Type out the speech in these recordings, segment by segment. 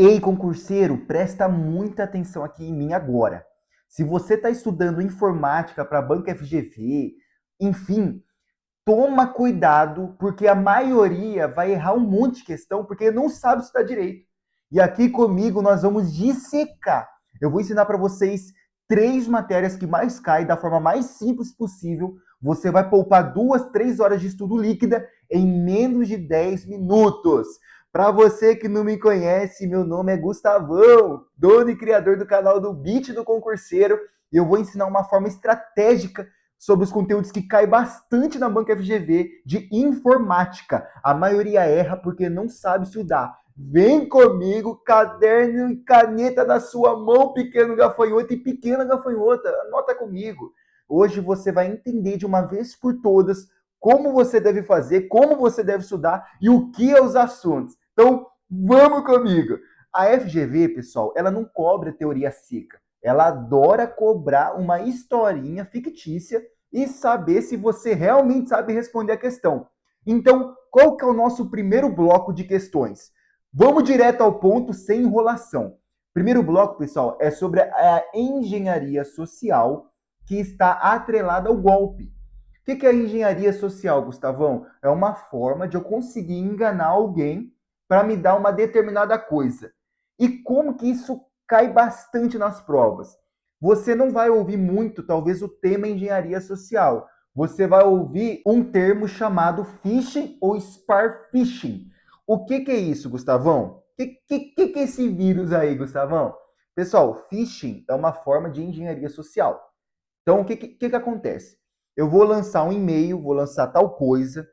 Ei, concurseiro, presta muita atenção aqui em mim agora. Se você está estudando informática para a Banca FGV, enfim, toma cuidado, porque a maioria vai errar um monte de questão porque não sabe estudar direito. E aqui comigo nós vamos dissecar. Eu vou ensinar para vocês 3 matérias que mais caem da forma mais simples possível. Você vai poupar 2, 3 horas de estudo líquida em menos de 10 minutos. Para você que não me conhece, meu nome é Gustavão, dono e criador do canal do Beat do Concurseiro, e eu vou ensinar uma forma estratégica sobre os conteúdos que caem bastante na Banca FGV de informática. A maioria erra porque não sabe estudar. Vem comigo, caderno e caneta na sua mão, pequeno gafanhoto e pequena gafanhota. Anota comigo. Hoje você vai entender de uma vez por todas como você deve fazer, como você deve estudar e o que é os assuntos. Então, vamos comigo. A FGV, pessoal, ela não cobra teoria seca. Ela adora cobrar uma historinha fictícia e saber se você realmente sabe responder a questão. Então, qual que é o nosso primeiro bloco de questões? Vamos direto ao ponto, sem enrolação. Primeiro bloco, pessoal, é sobre a engenharia social que está atrelada ao golpe. O que é a engenharia social, Gustavão? É uma forma de eu conseguir enganar alguém para me dar uma determinada coisa. E como que isso cai bastante nas provas? Você não vai ouvir muito, talvez, o tema engenharia social. Você vai ouvir um termo chamado phishing ou spear phishing. O que é isso, Gustavão? Que é esse vírus aí, Gustavão? Pessoal, phishing é uma forma de engenharia social. Então, o que acontece? Eu vou lançar um e-mail, vou lançar tal coisa,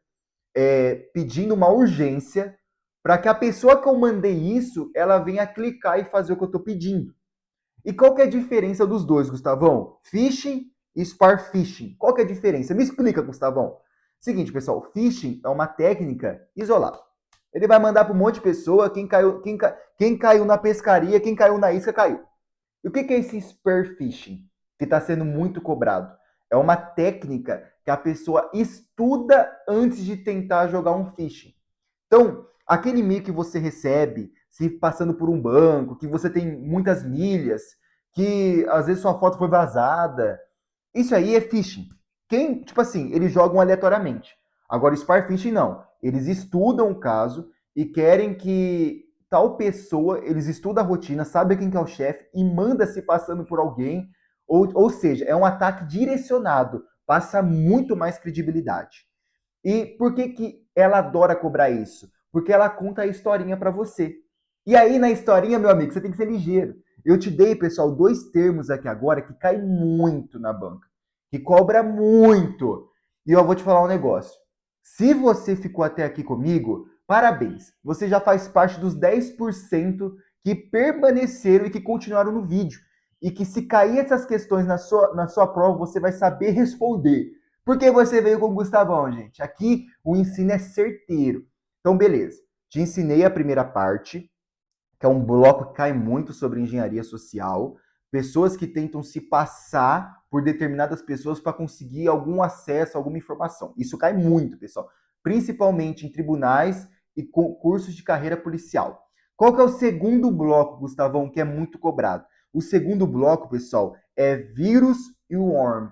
pedindo uma urgência, para que a pessoa que eu mandei isso, ela venha clicar e fazer o que eu estou pedindo. E qual que é a diferença dos dois, Gustavão? Phishing e spear phishing. Qual que é a diferença? Me explica, Gustavão. Seguinte, pessoal, phishing é uma técnica isolada. Ele vai mandar para um monte de pessoa, quem caiu na pescaria, quem caiu na isca, caiu. E o que é esse spear phishing? Que está sendo muito cobrado. É uma técnica que a pessoa estuda antes de tentar jogar um phishing. Então, aquele e-mail que você recebe, se passando por um banco, que você tem muitas milhas, que às vezes sua foto foi vazada, isso aí é phishing. Tipo assim, eles jogam aleatoriamente. Agora, Spear Phishing não. Eles estudam o caso e querem que tal pessoa, eles estudam a rotina, sabem quem que é o chefe e manda se passando por alguém. Ou seja, é um ataque direcionado, passa muito mais credibilidade. E por que ela adora cobrar isso? Porque ela conta a historinha para você. E aí, na historinha, meu amigo, você tem que ser ligeiro. Eu te dei, pessoal, 2 termos aqui agora que caem muito na banca, que cobra muito. E eu vou te falar um negócio. Se você ficou até aqui comigo, parabéns. Você já faz parte dos 10% que permaneceram e que continuaram no vídeo. E que se cair essas questões na sua prova, você vai saber responder. Porque você veio com o Gustavão, gente. Aqui o ensino é certeiro. Então, beleza. Te ensinei a primeira parte, que é um bloco que cai muito sobre engenharia social. Pessoas que tentam se passar por determinadas pessoas para conseguir algum acesso, alguma informação. Isso cai muito, pessoal. Principalmente em tribunais e concursos de carreira policial. Qual que é o segundo bloco, Gustavão, que é muito cobrado? O segundo bloco, pessoal, é vírus e worm.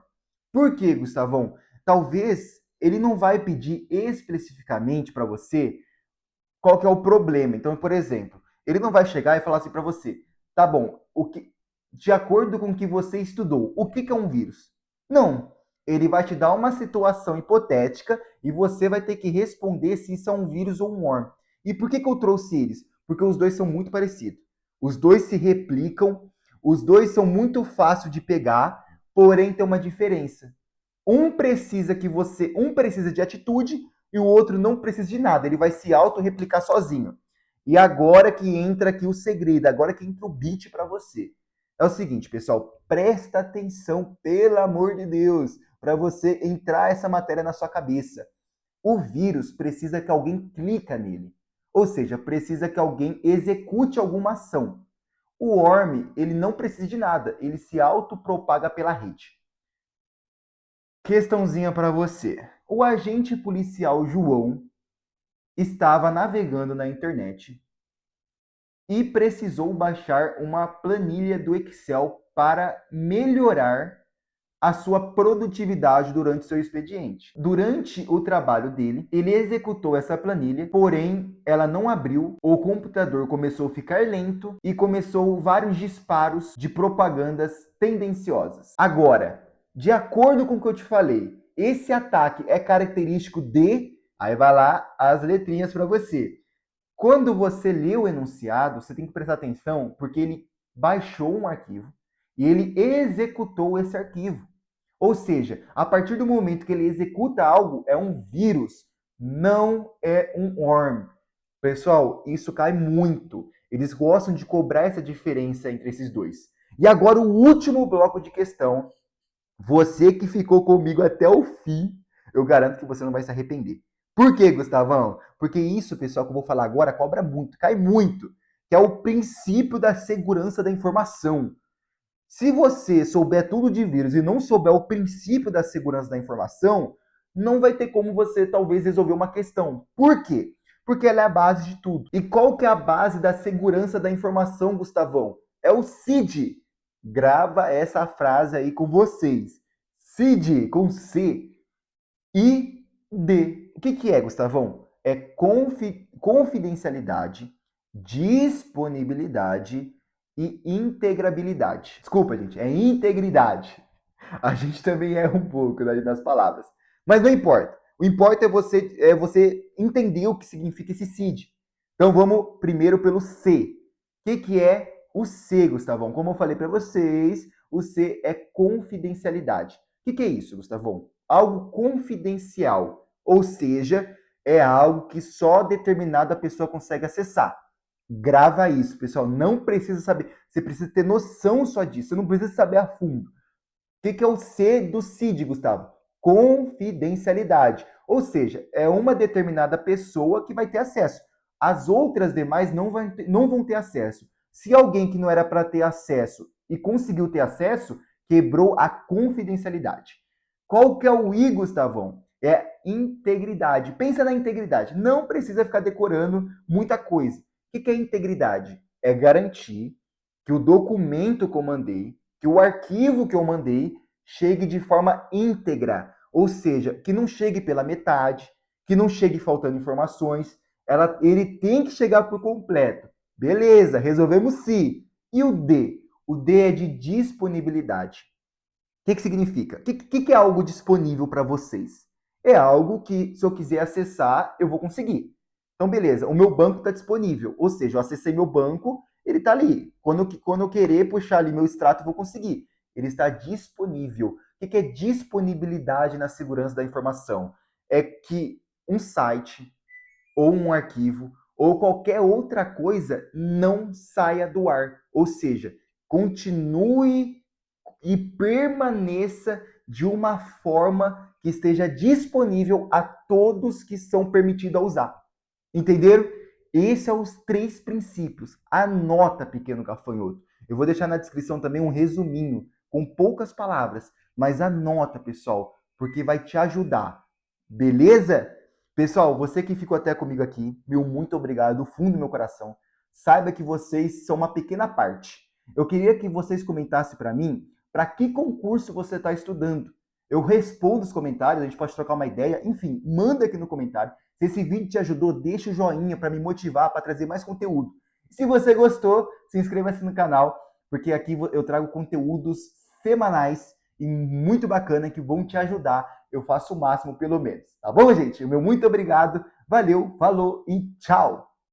Por quê, Gustavão? Talvez ele não vai pedir especificamente para você qual que é o problema. Então, por exemplo, ele não vai chegar e falar assim para você, tá bom, de acordo com o que você estudou, o que é um vírus? Não. Ele vai te dar uma situação hipotética e você vai ter que responder se isso é um vírus ou um worm. E por que eu trouxe eles? Porque os dois são muito parecidos. Os dois se replicam, os dois são muito fáceis de pegar, porém tem uma diferença. Um precisa de atitude e o outro não precisa de nada. Ele vai se auto-replicar sozinho. E agora que entra aqui o segredo, agora que entra o beat para você. É o seguinte, pessoal, presta atenção, pelo amor de Deus, para você entrar essa matéria na sua cabeça. O vírus precisa que alguém clica nele. Ou seja, precisa que alguém execute alguma ação. O worm, ele não precisa de nada, ele se autopropaga pela rede. Questãozinha para você. O agente policial João estava navegando na internet e precisou baixar uma planilha do Excel para melhorar a sua produtividade durante seu expediente. Durante o trabalho dele, ele executou essa planilha, porém ela não abriu, o computador começou a ficar lento e começou vários disparos de propagandas tendenciosas. Agora, de acordo com o que eu te falei, esse ataque é característico de... Aí vai lá as letrinhas para você. Quando você lê o enunciado, você tem que prestar atenção porque ele baixou um arquivo e ele executou esse arquivo. Ou seja, a partir do momento que ele executa algo, é um vírus, não é um worm. Pessoal, isso cai muito. Eles gostam de cobrar essa diferença entre esses dois. E agora o último bloco de questão. Você que ficou comigo até o fim, eu garanto que você não vai se arrepender. Por quê, Gustavão? Porque isso, pessoal, que eu vou falar agora, cobra muito, cai muito, que é o princípio da segurança da informação. Se você souber tudo de vírus e não souber o princípio da segurança da informação, não vai ter como você talvez resolver uma questão. Por quê? Porque ela é a base de tudo. E qual que é a base da segurança da informação, Gustavão? É o CID. Grava essa frase aí com vocês. CID, com C. I, D. O que é, Gustavão? É confidencialidade, disponibilidade e integrabilidade. Desculpa, gente, é integridade. A gente também erra um pouco nas palavras. Mas não importa. O importa é você entender o que significa esse CID. Então vamos primeiro pelo C. O que é o C, Gustavão? Como eu falei para vocês, o C é confidencialidade. O que é isso, Gustavão? Algo confidencial. Ou seja, é algo que só determinada pessoa consegue acessar. Grava isso, pessoal. Não precisa saber. Você precisa ter noção só disso. Você não precisa saber a fundo. O que é o C do CID, Gustavo? Confidencialidade. Ou seja, é uma determinada pessoa que vai ter acesso. As outras demais não vão ter acesso. Se alguém que não era para ter acesso e conseguiu ter acesso, quebrou a confidencialidade. Qual que é o I, Gustavão? É integridade. Pensa na integridade. Não precisa ficar decorando muita coisa. O que é integridade? É garantir que o documento que eu mandei, que o arquivo que eu mandei chegue de forma íntegra, ou seja, que não chegue pela metade, que não chegue faltando informações, ele tem que chegar por completo. Beleza, resolvemos C. E o D? O D é de disponibilidade. O que significa? O que é algo disponível para vocês? É algo que, se eu quiser acessar, eu vou conseguir. Então, beleza, o meu banco está disponível. Ou seja, eu acessei meu banco, ele está ali. Quando eu querer puxar ali meu extrato, eu vou conseguir. Ele está disponível. O que é disponibilidade na segurança da informação? É que um site, ou um arquivo, ou qualquer outra coisa não saia do ar. Ou seja, continue e permaneça de uma forma que esteja disponível a todos que são permitidos a usar. Entenderam? Esses são os 3 princípios. Anota, pequeno gafanhoto. Eu vou deixar na descrição também um resuminho, com poucas palavras, mas anota, pessoal, porque vai te ajudar. Beleza? Pessoal, você que ficou até comigo aqui, meu muito obrigado do fundo do meu coração. Saiba que vocês são uma pequena parte. Eu queria que vocês comentassem para mim para que concurso você está estudando. Eu respondo os comentários, a gente pode trocar uma ideia. Enfim, manda aqui no comentário. Se esse vídeo te ajudou, deixa o joinha para me motivar, para trazer mais conteúdo. Se você gostou, se inscreva-se no canal, porque aqui eu trago conteúdos semanais e muito bacana que vão te ajudar. Eu faço o máximo, pelo menos. Tá bom, gente? O meu muito obrigado. Valeu, falou e tchau!